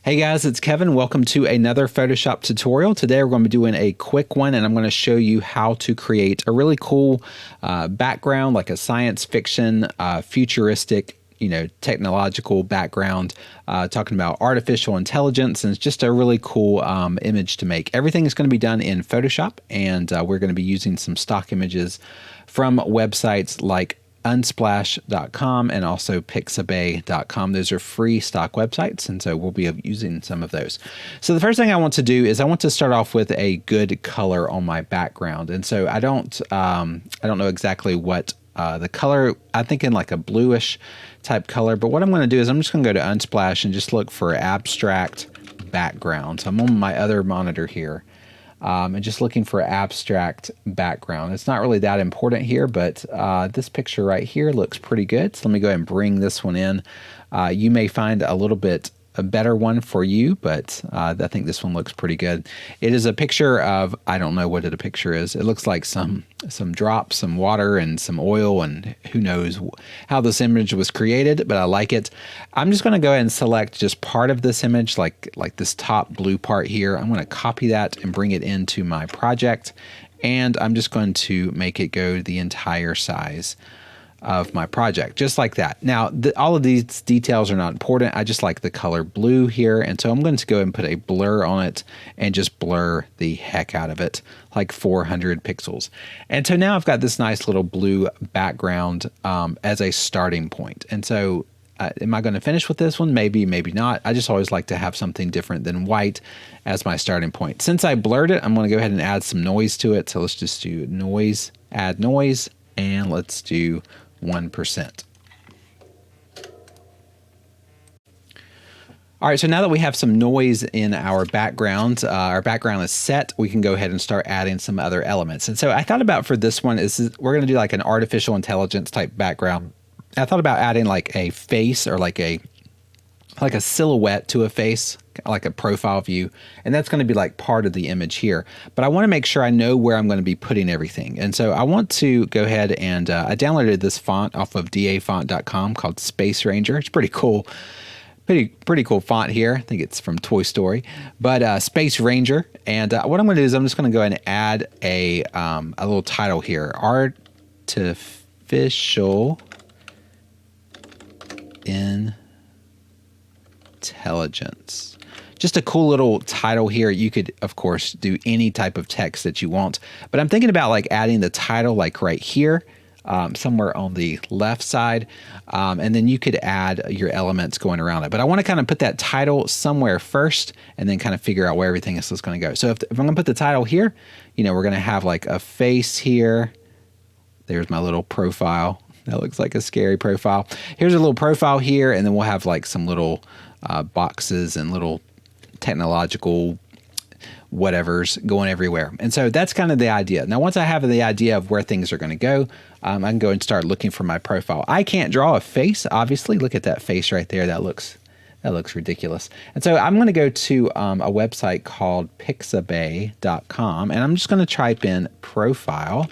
Hey guys, it's Kevin. Welcome to another Photoshop tutorial. Today we're going to be doing a quick one and I'm going to show you how to create a really cool background, like a science fiction, futuristic, technological background, talking about artificial intelligence, and it's just a really cool image to make. Everything is going to be done in Photoshop, and we're going to be using some stock images from websites like unsplash.com and also pixabay.com. Those are free stock websites, and so we'll be using some of those. So the first thing I want to do is I want to start off with a good color on my background, and so I don't know exactly what the color. I'm thinking like a bluish type color, but what I'm going to do is I'm just going to go to Unsplash and just look for abstract background. So I'm on my other monitor here. And just looking for abstract background. It's not really that important here, but this picture right here looks pretty good. So let me go ahead and bring this one in. You may find a better one for you, but I think this one looks pretty good. It is a picture of, I don't know what the picture is. It looks like some drops, some water and some oil, and who knows how this image was created, but I like it. I'm just going to go ahead and select just part of this image, like this top blue part here. I'm going to copy that and bring it into my project, and I'm just going to make it go the entire size of my project, just like that. Now, all of these details are not important. I just like the color blue here, and so I'm going to go ahead and put a blur on it and just blur the heck out of it, like 400 pixels. And so now I've got this nice little blue background as a starting point. And so am I going to finish with this one? Maybe, maybe not. I just always like to have something different than white as my starting point. Since I blurred it, I'm going to go ahead and add some noise to it. So let's just do noise, add noise, and let's do 1%. All right, so now that we have some noise in our background is set, we can go ahead and start adding some other elements. And so I thought about for this one is we're going to do like an artificial intelligence type background. I thought about adding like a face or like a silhouette to a face, like a profile view, and that's going to be like part of the image here. But I want to make sure I know where I'm going to be putting everything. And so I want to go ahead and I downloaded this font off of dafont.com called Space Ranger. It's pretty cool. Pretty cool font here. I think it's from Toy Story, but Space Ranger. And what I'm going to do is I'm just going to go ahead and add a little title here: Artificial Intelligence. Just a cool little title here. You could, of course, do any type of text that you want, but I'm thinking about like adding the title like right here, somewhere on the left side, and then you could add your elements going around it. But I want to kind of put that title somewhere first and then kind of figure out where everything else is going to go. So if I'm going to put the title here, we're going to have like a face here. There's my little profile. That looks like a scary profile. Here's a little profile here, and then we'll have like some little boxes and little technological whatevers going everywhere. And so that's kind of the idea. Now, once I have the idea of where things are going to go, I can go and start looking for my profile. I can't draw a face, obviously. Look at that face right there. That looks ridiculous. And so I'm going to go to a website called pixabay.com, and I'm just going to type in profile,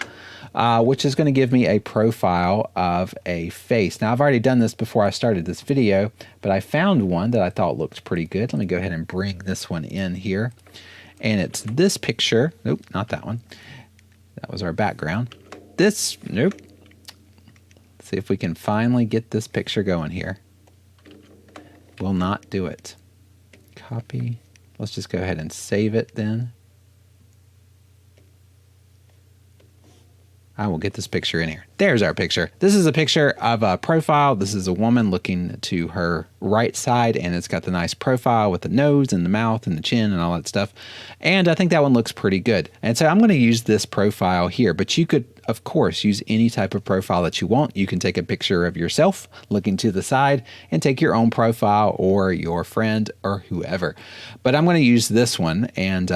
which is going to give me a profile of a face. Now, I've already done this before I started this video, but I found one that I thought looked pretty good. Let me go ahead and bring this one in here. And it's this picture. Nope, not that one. That was our background. Nope. Let's see if we can finally get this picture going here. Will not do it. Copy. Let's just go ahead and save it then. I will get this picture in here. There's our picture. This is a picture of a profile. This is a woman looking to her right side, and it's got the nice profile with the nose and the mouth and the chin and all that stuff. And I think that one looks pretty good. And so I'm going to use this profile here, but you could, of course, use any type of profile that you want. You can take a picture of yourself looking to the side and take your own profile or your friend or whoever. But I'm going to use this one, and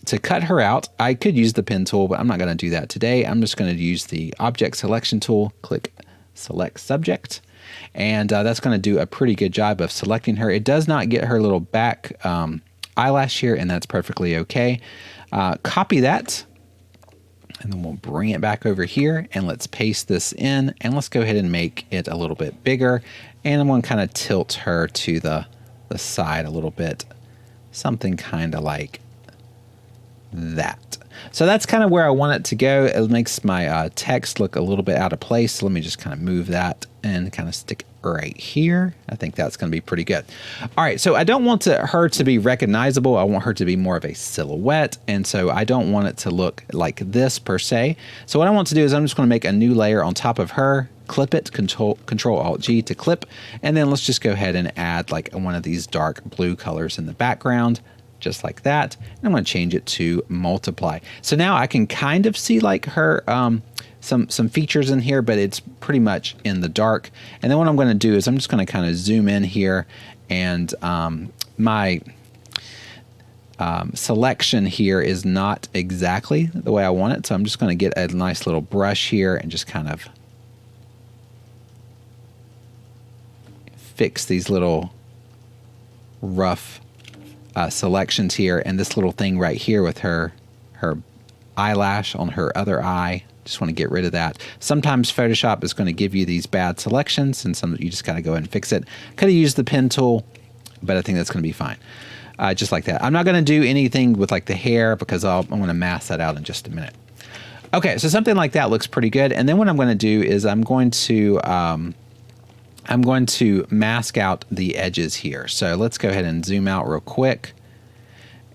to cut her out, I could use the pen tool, but I'm not going to do that today. I'm just going to use the object selection tool, click select subject, and that's going to do a pretty good job of selecting her. It does not get her little back eyelash here, and that's perfectly okay. Copy that, and then we'll bring it back over here, and let's paste this in, and let's go ahead and make it a little bit bigger, and I'm going to kind of tilt her to the side a little bit something kind of like that. So that's kind of where I want it to go. It makes my text look a little bit out of place. So let me just kind of move that and kind of stick it right here. I think that's going to be pretty good. All right, so I don't want her to be recognizable. I want her to be more of a silhouette, and so I don't want it to look like this per se. So what I want to do is I'm just going to make a new layer on top of her, clip it, Control Alt G to clip, and then let's just go ahead and add like one of these dark blue colors in the background. Just like that. And I'm going to change it to multiply. So now I can kind of see like her some features in here, but it's pretty much in the dark. And then what I'm going to do is I'm just going to kind of zoom in here, and my selection here is not exactly the way I want it. So I'm just going to get a nice little brush here and just kind of fix these little rough selections here, and this little thing right here with her eyelash on her other eye. Just want to get rid of that. Sometimes Photoshop is going to give you these bad selections, and some you just got to go ahead and fix it. Could have used the pen tool, but I think that's going to be fine. Just like that. I'm not going to do anything with like the hair because I'm going to mask that out in just a minute. Okay, so something like that looks pretty good. And then what I'm going to do is I'm going to mask out the edges here. So let's go ahead and zoom out real quick.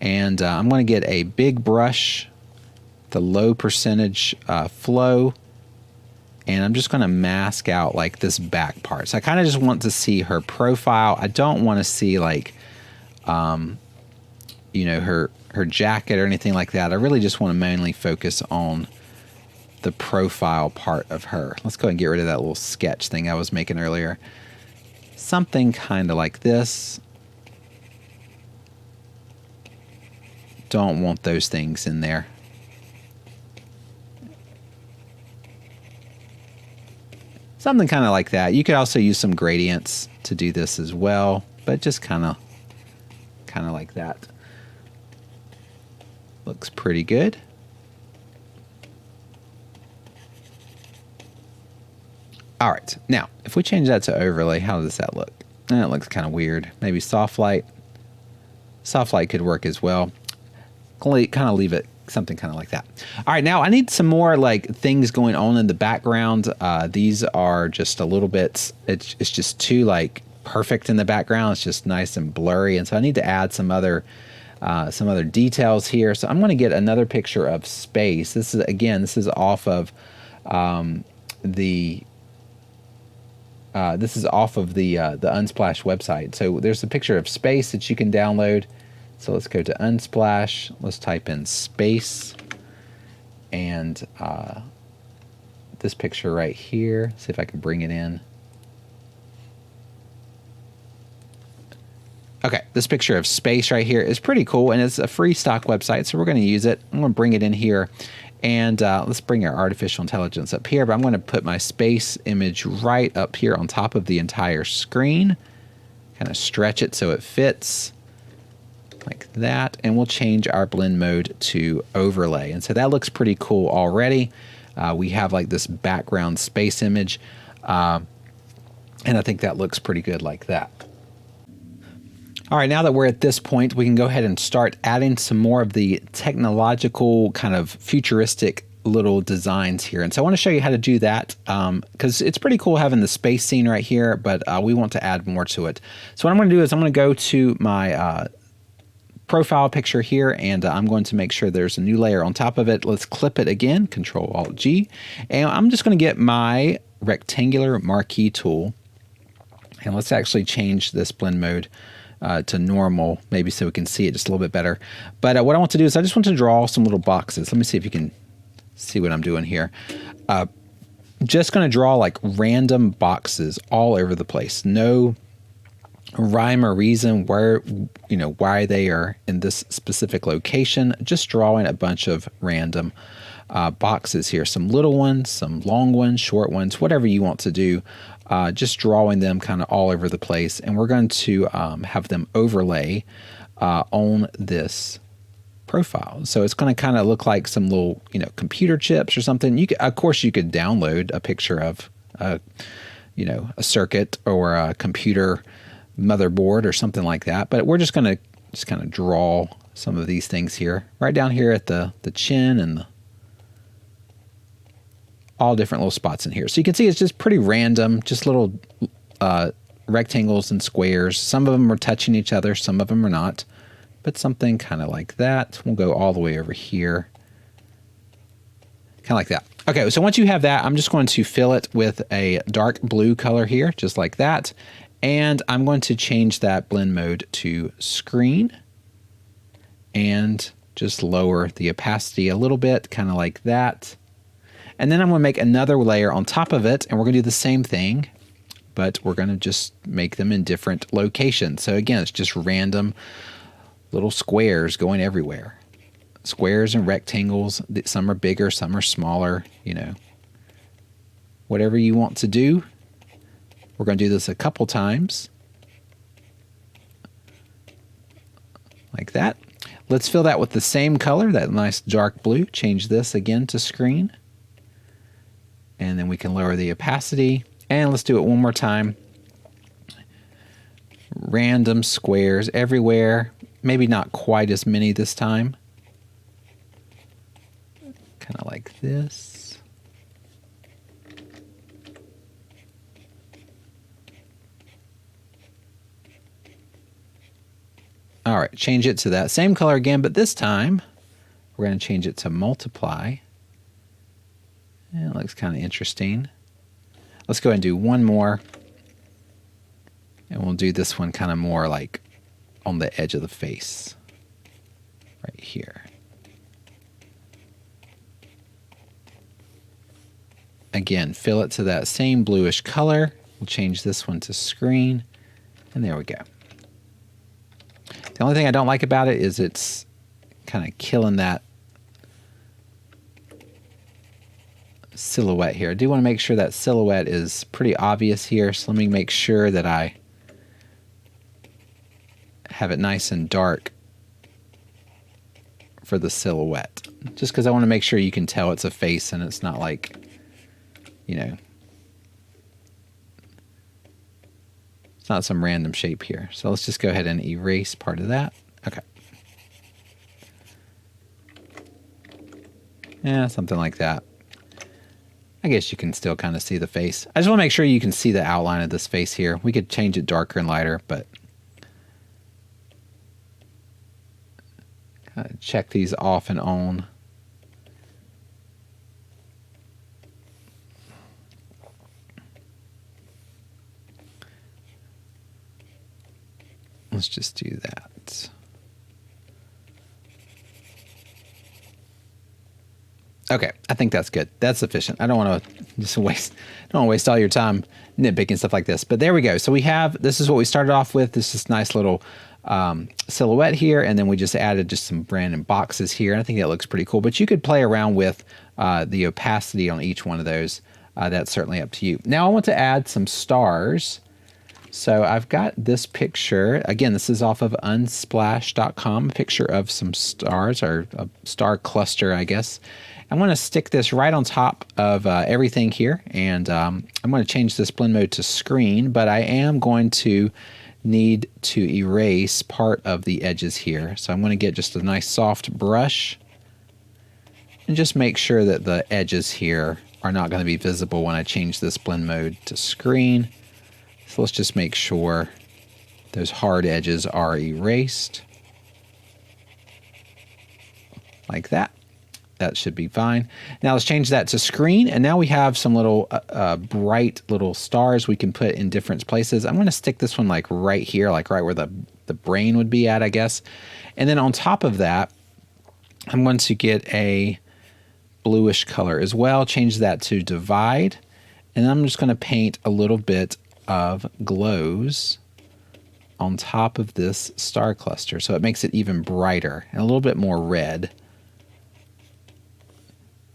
And I'm going to get a big brush, the low percentage flow, and I'm just going to mask out like this back part. So I kind of just want to see her profile. I don't want to see like, you know, her jacket or anything like that. I really just want to mainly focus on the profile part of her. Let's go ahead and get rid of that little sketch thing I was making earlier. Something kind of like this. Don't want those things in there. Something kind of like that. You could also use some gradients to do this as well, but just kind of like that. Looks pretty good. All right, now, if we change that to overlay, how does that look? It looks kind of weird. Maybe soft light. Soft light could work as well. Kind of leave it something kind of like that. All right, now I need some more like things going on in the background. These are just a little bit, it's just too like perfect in the background. It's just nice and blurry. And so I need to add some other details here. So I'm going to get another picture of space. This is, again, this is off of the Unsplash website. So there's a picture of space that you can download. So let's go to Unsplash. Let's type in space, and this picture right here. See if I can bring it in. Okay, this picture of space right here is pretty cool, and it's a free stock website, so we're going to use it. I'm going to bring it in here, and let's bring our artificial intelligence up here, but I'm going to put my space image right up here on top of the entire screen. Kind of stretch it so it fits like that, and we'll change our blend mode to overlay. And so that looks pretty cool already. We have like this background space image, and I think that looks pretty good like that. All right, now that we're at this point, we can go ahead and start adding some more of the technological kind of futuristic little designs here. And so I want to show you how to do that because it's pretty cool having the space scene right here, but we want to add more to it. So what I'm going to do is I'm going to go to my profile picture here, and I'm going to make sure there's a new layer on top of it. Let's clip it again, Control Alt G, and I'm just going to get my rectangular marquee tool, and let's actually change this blend mode to normal, maybe so we can see it just a little bit better. But what I want to do is I just want to draw some little boxes. Let me see if you can see what I'm doing here. Just going to draw like random boxes all over the place. No rhyme or reason where, you know, why they are in this specific location. Just drawing a bunch of random boxes here. Some little ones, some long ones, short ones, whatever you want to do. Just drawing them kind of all over the place. And we're going to have them overlay on this profile. So it's going to kind of look like some little, you know, computer chips or something. You could, of course, you could download a picture of, you know, a circuit or a computer motherboard or something like that. But we're just going to Just kind of draw some of these things here. Right down here at the chin and all different little spots in here. So you can see it's just pretty random, just little rectangles and squares. Some of them are touching each other, some of them are not. But something kind of like that. We'll go all the way over here. Kind of like that. Okay, so once you have that, I'm just going to fill it with a dark blue color here, just like that. And I'm going to change that blend mode to screen and just lower the opacity a little bit, kind of like that. And then I'm going to make another layer on top of it, and we're going to do the same thing, but we're going to just make them in different locations. So again, it's just random little squares going everywhere. Squares and rectangles. Some are bigger, some are smaller, you know. Whatever you want to do. We're going to do this a couple times. Like that. Let's fill that with the same color, that nice dark blue. Change this again to screen. And then we can lower the opacity. And let's do it one more time. Random squares everywhere. Maybe not quite as many this time. Kind of like this. All right, change it to that same color again, but this time we're going to change it to multiply. And it looks kind of interesting. Let's go ahead and do one more. And we'll do this one kind of more like on the edge of the face. Right here. Again, fill it to that same bluish color. We'll change this one to screen. And there we go. The only thing I don't like about it is it's kind of killing that silhouette here. I do want to make sure that silhouette is pretty obvious here, so let me make sure that I have it nice and dark for the silhouette. Just because I want to make sure you can tell it's a face and it's not like, you know, it's not some random shape here. So let's just go ahead and erase part of that. Okay. Yeah, something like that. I guess you can still kind of see the face. I just want to make sure you can see the outline of this face here. We could change it darker and lighter, but kind of check these off and on. Let's just do that. Okay, I think that's good. That's sufficient. I don't want to just waste all your time nitpicking stuff like this. But there we go. So we have, this is what we started off with. This is nice little silhouette here, and then we just added just some random boxes here. And I think that looks pretty cool. But you could play around with the opacity on each one of those. That's certainly up to you. Now I want to add some stars. So I've got this picture. Again, this is off of unsplash.com, a picture of some stars, or a star cluster, I guess. I'm going to stick this right on top of everything here, and I'm going to change this blend mode to screen, but I am going to need to erase part of the edges here. So I'm going to get just a nice soft brush and just make sure that the edges here are not going to be visible when I change this blend mode to screen. So let's just make sure those hard edges are erased. Like that. That should be fine. Now let's change that to screen, and now we have some little bright little stars we can put in different places. I'm going to stick this one like right here, like right where the brain would be at, I guess. And then on top of that, I'm going to get a bluish color as well, change that to divide, and I'm just going to paint a little bit of glows on top of this star cluster, so it makes it even brighter and a little bit more red.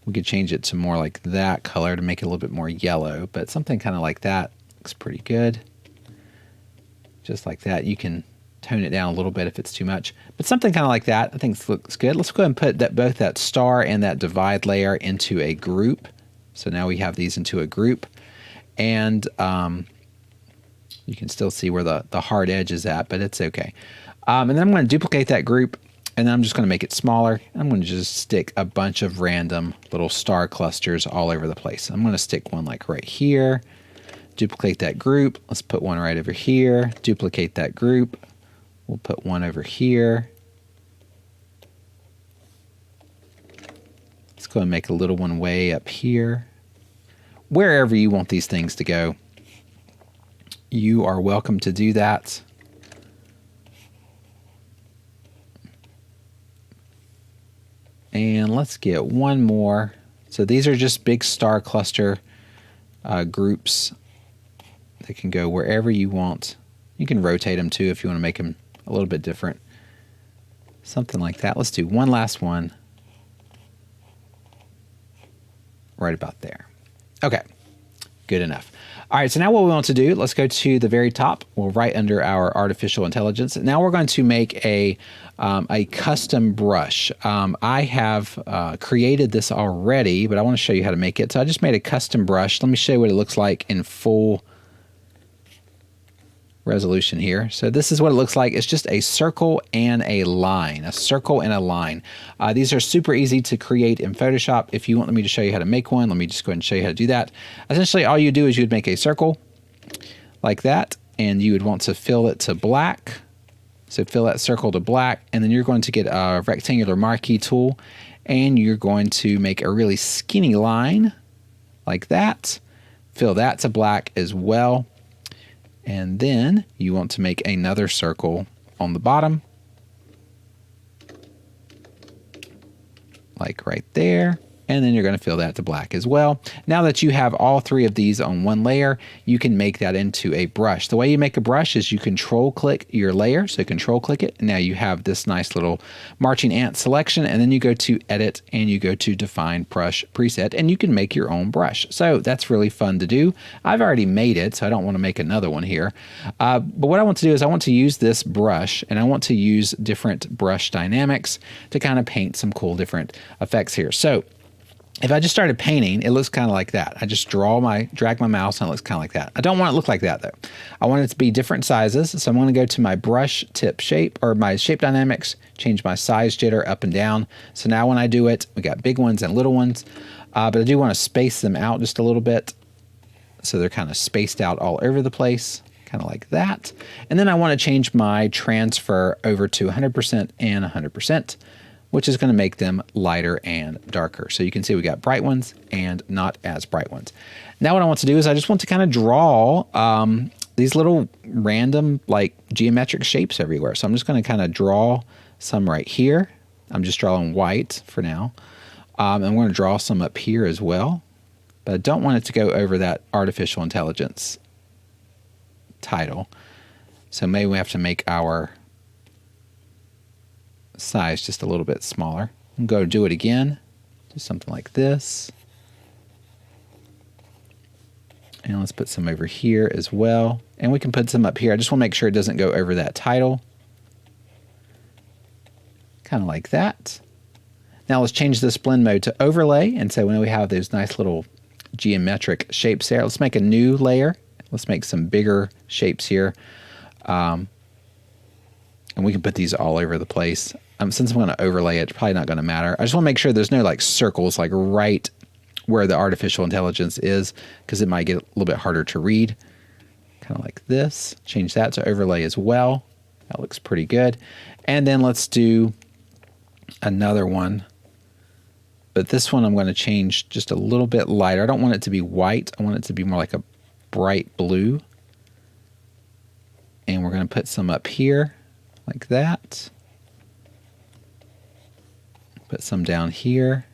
We could change it to more like that color to make it a little bit more yellow, but something kind of like that looks pretty good. Just like that. You can tone it down a little bit if it's too much, but something kind of like that I think looks good. Let's go ahead and put both that star and that divide layer into a group. So now we have these into a group, and you can still see where the hard edge is at, but it's okay. And then I'm going to duplicate that group, and then I'm just going to make it smaller. I'm going to just stick a bunch of random little star clusters all over the place. I'm going to stick one like right here, duplicate that group. Let's put one right over here, duplicate that group. We'll put one over here. Let's go and make a little one way up here. Wherever you want these things to go, you are welcome to do that. And let's get one more. So these are just big star cluster groups that can go wherever you want. You can rotate them too if you want to make them a little bit different. Something like that. Let's do one last one. Right about there. Okay, good enough. All right, so now what we want to do, let's go to the very top. We'll right under our artificial intelligence. Now we're going to make a custom brush. I have created this already, but I want to show you how to make it. So I just made a custom brush. Let me show you what it looks like in full resolution here. So this is what it looks like. It's just a circle and a line, a circle and a line. These are super easy to create in Photoshop. If you want me to show you how to make one, let me just go ahead and show you how to do that. Essentially, all you do is you'd make a circle like that, and you would want to fill it to black. So fill that circle to black, and then you're going to get a rectangular marquee tool, and you're going to make a really skinny line like that. Fill that to black as well. And then you want to make another circle on the bottom, like right there. And then you're going to fill that to black as well. Now that you have all three of these on one layer, you can make that into a brush. The way you make a brush is you control click your layer. So control click it. And now you have this nice little marching ant selection. And then you go to edit and you go to define brush preset, and you can make your own brush. So that's really fun to do. I've already made it, so I don't want to make another one here. But what I want to do is I want to use this brush, and I want to use different brush dynamics to kind of paint some cool different effects here. So if I just started painting, it looks kind of like that. I just drag my mouse and it looks kind of like that. I don't want it to look like that though. I want it to be different sizes. So I'm going to go to my brush tip shape, or my shape dynamics, change my size jitter up and down. So now when I do it, we got big ones and little ones, but I do want to space them out just a little bit. So they're kind of spaced out all over the place, kind of like that. And then I want to change my transfer over to 100% and 100%. Which is going to make them lighter and darker. So you can see we got bright ones and not as bright ones. Now what I want to do is I just want to kind of draw these little random like geometric shapes everywhere. So I'm just going to kind of draw some right here. I'm just drawing white for now. I'm going to draw some up here as well. But I don't want it to go over that artificial intelligence title. So maybe we have to make our size just a little bit smaller. And go do it again. Do something like this. And let's put some over here as well. And we can put some up here. I just want to make sure it doesn't go over that title. Kind of like that. Now let's change this blend mode to overlay. And so when we have those nice little geometric shapes there, let's make a new layer. Let's make some bigger shapes here. And we can put these all over the place. Since I'm going to overlay it, it's probably not going to matter. I just want to make sure there's no like circles like right where the artificial intelligence is, because it might get a little bit harder to read. Kind of like this. Change that to overlay as well. That looks pretty good. And then let's do another one. But this one I'm going to change just a little bit lighter. I don't want it to be white. I want it to be more like a bright blue. And we're going to put some up here like that. Put some down here.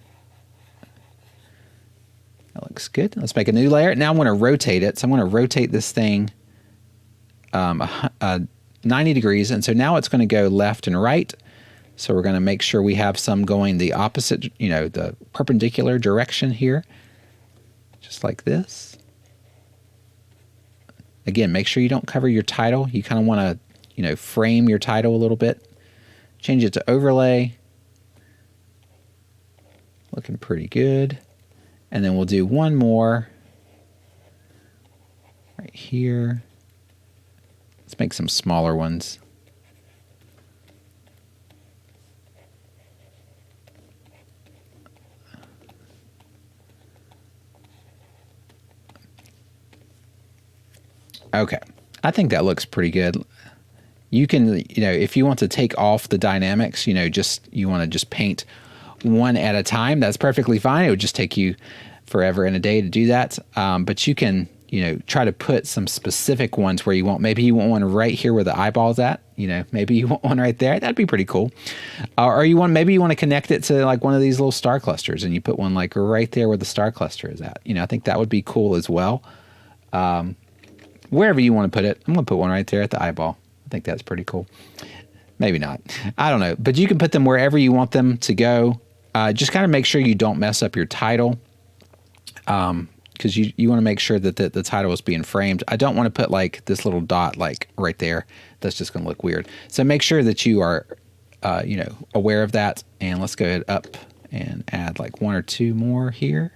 That looks good. Let's make a new layer. Now I'm going to rotate it. So I'm going to rotate this thing 90 degrees. And so now it's going to go left and right. So we're going to make sure we have some going the opposite, the perpendicular direction here. Just like this. Again, make sure you don't cover your title. You kind of want to, frame your title a little bit. Change it to overlay. Looking pretty good. And then we'll do one more right here. Let's make some smaller ones. Okay. I think that looks pretty good. You can, if you want to take off the dynamics, you want to just paint one at a time, that's perfectly fine. It would just take you forever and a day to do that. But you can, try to put some specific ones where you want, maybe you want one right here where the eyeball's at, maybe you want one right there. That'd be pretty cool. Or maybe you want to connect it to like one of these little star clusters and you put one like right there where the star cluster is at. I think that would be cool as well. Wherever you want to put it, I'm going to put one right there at the eyeball. I think that's pretty cool. Maybe not. I don't know. But you can put them wherever you want them to go. Just kind of make sure you don't mess up your title, because you want to make sure that the title is being framed. I don't want to put like this little dot like right there. That's just going to look weird. So make sure that you are aware of that. And let's go ahead up and add like one or two more here.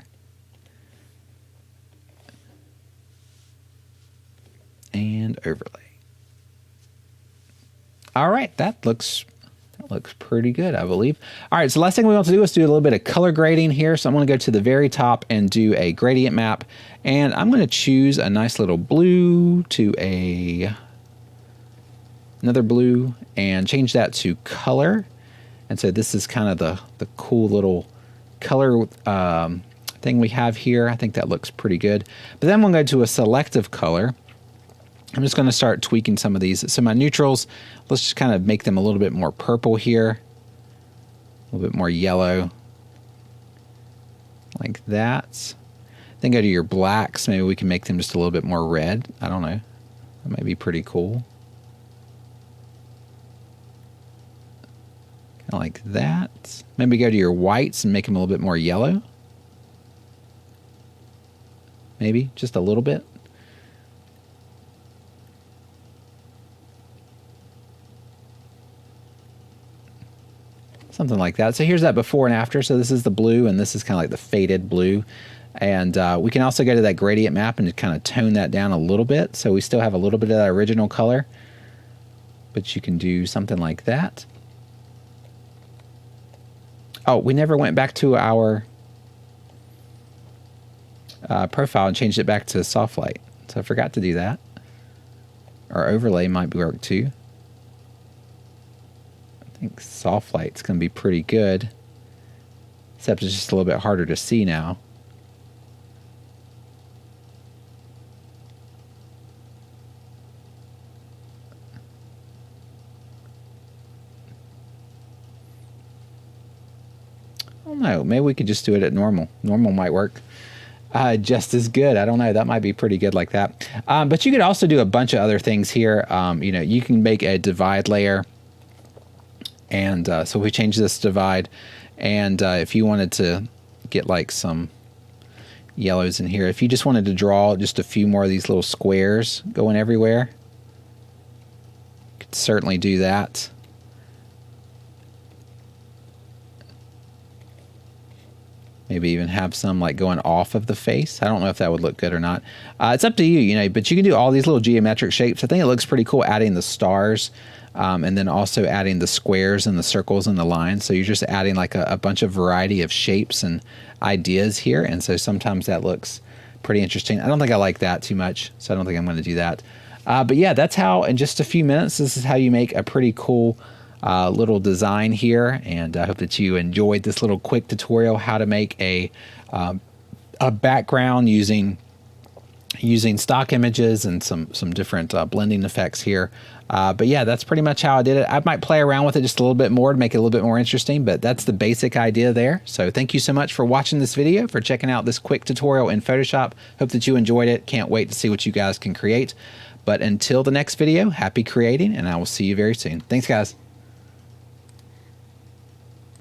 And overlay. All right, that looks pretty good, I believe. All right, so last thing we want to do is do a little bit of color grading here. So I'm going to go to the very top and do a gradient map. And I'm going to choose a nice little blue to another blue and change that to color. And so this is kind of the cool little color thing we have here. I think that looks pretty good. But then we'll go to a selective color. I'm just going to start tweaking some of these. So my neutrals, let's just kind of make them a little bit more purple here. A little bit more yellow. Like that. Then go to your blacks. Maybe we can make them just a little bit more red. I don't know. That might be pretty cool. Kind of like that. Maybe go to your whites and make them a little bit more yellow. Maybe just a little bit. Something like that. So here's that before and after. So this is the blue, and this is kind of like the faded blue. And we can also go to that gradient map and just kind of tone that down a little bit. So we still have a little bit of that original color. But you can do something like that. Oh, we never went back to our profile and changed it back to soft light. So I forgot to do that. Our overlay might work too. I think soft light's going to be pretty good, except it's just a little bit harder to see now. I don't know. Maybe we could just do it at normal. Normal might work just as good. I don't know. That might be pretty good like that. But you could also do a bunch of other things here. You can make a divide layer. And so we change this divide, and if you wanted to get like some yellows in here, if you just wanted to draw just a few more of these little squares going everywhere, you could certainly do that. Maybe even have some like going off of the face. I don't know if that would look good or not. It's up to you, but you can do all these little geometric shapes. I think it looks pretty cool adding the stars. And then also adding the squares and the circles and the lines. So you're just adding like a bunch of variety of shapes and ideas here. And so sometimes that looks pretty interesting. I don't think I like that too much, so I don't think I'm going to do that. But yeah, that's how, in just a few minutes, this is how you make a pretty cool little design here. And I hope that you enjoyed this little quick tutorial, how to make a background using stock images and some different blending effects here. But yeah, that's pretty much how I did it. I might play around with it just a little bit more to make it a little bit more interesting, but that's the basic idea there. So thank you so much for watching this video, for checking out this quick tutorial in Photoshop. Hope that you enjoyed it. Can't wait to see what you guys can create. But until the next video, happy creating, and I will see you very soon. Thanks, guys.